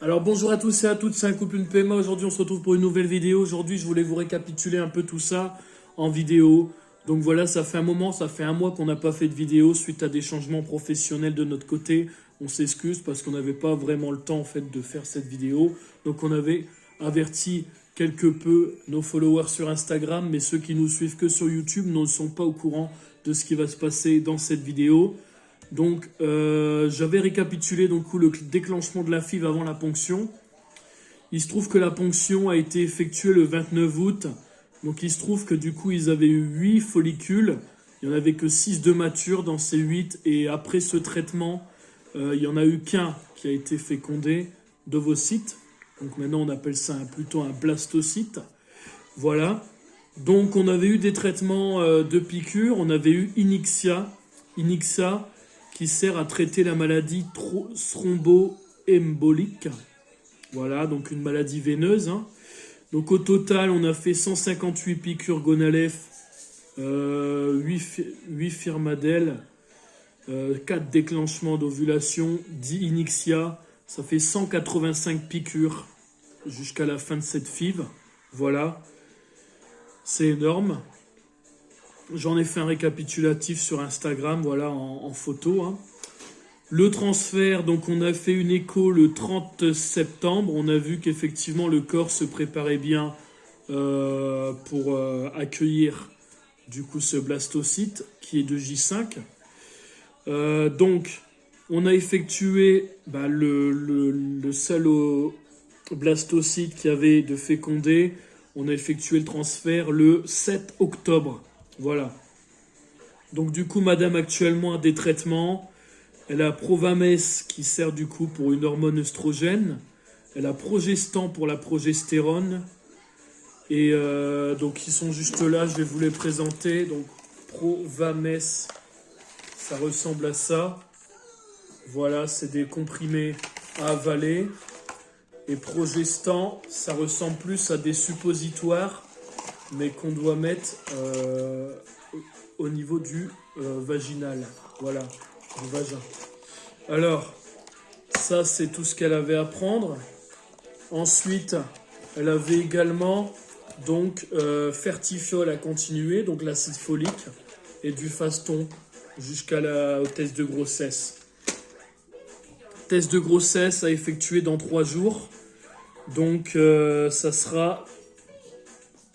Alors bonjour à tous et à toutes, c'est un couple une PMA. Aujourd'hui on se retrouve pour une nouvelle vidéo. Aujourd'hui je voulais vous récapituler un peu tout ça en vidéo. Donc voilà, ça fait un moment, ça fait un mois qu'on n'a pas fait de vidéo suite à des changements professionnels de notre côté. On s'excuse parce qu'on n'avait pas vraiment le temps en fait de faire cette vidéo. Donc on avait averti quelque peu nos followers sur Instagram, mais ceux qui nous suivent que sur YouTube ne sont pas au courant de ce qui va se passer dans cette vidéo. Donc, j'avais récapitulé donc, le déclenchement de la FIV avant la ponction. Il se trouve que la ponction a été effectuée le 29 août. Donc, il se trouve que du coup, ils avaient eu 8 follicules. Il n'y en avait que 6 de matures dans ces 8. Et après ce traitement, il n'y en a eu qu'un qui a été fécondé d'ovocytes. Donc, maintenant, on appelle ça plutôt un blastocyte. Voilà. Donc, on avait eu des traitements de piqûres. On avait eu Inixa qui sert à traiter la maladie thromboembolique. Voilà, donc une maladie veineuse. Donc au total, on a fait 158 piqûres Gonalef, 8 Firmadel, 4 déclenchements d'ovulation, 10 Inixia. Ça fait 185 piqûres jusqu'à la fin de cette FIV. Voilà, c'est énorme. J'en ai fait un récapitulatif sur Instagram, voilà, en photo. Le transfert, donc on a fait une écho le 30 septembre. On a vu qu'effectivement le corps se préparait bien pour accueillir du coup ce blastocyte qui est de J5. Donc on a effectué le seul blastocyte qui avait de fécondé. On a effectué le transfert le 7 octobre. Voilà. Donc du coup, madame actuellement a des traitements. Elle a Provamès qui sert du coup pour une hormone œstrogène. Elle a Progestan pour la progestérone. Et donc ils sont juste là, je vais vous les présenter. Donc Provamès, ça ressemble à ça. Voilà, c'est des comprimés à avaler. Et Progestan, ça ressemble plus à des suppositoires, mais qu'on doit mettre au niveau du vaginal. Voilà, du vagin. Alors, ça, c'est tout ce qu'elle avait à prendre. Ensuite, elle avait également donc Fertifiol à continuer, donc l'acide folique, et du Faston au test de grossesse. Test de grossesse à effectuer dans 3 jours. Donc, ça sera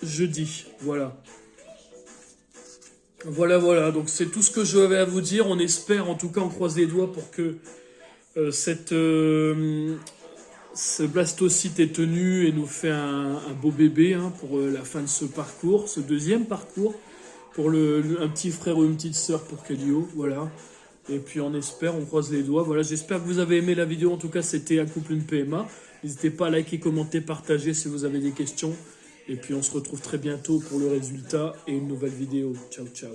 jeudi, voilà. Voilà, donc c'est tout ce que j'avais à vous dire. On espère, en tout cas, on croise les doigts pour que ce blastocyte est tenu et nous fait un beau bébé pour la fin de ce parcours, ce deuxième parcours, pour un petit frère ou une petite sœur pour Kelio, voilà. Et puis on espère, on croise les doigts. Voilà, j'espère que vous avez aimé la vidéo. En tout cas, c'était un couple, une PMA. N'hésitez pas à liker, commenter, partager si vous avez des questions. Et puis on se retrouve très bientôt pour le résultat et une nouvelle vidéo. Ciao, ciao.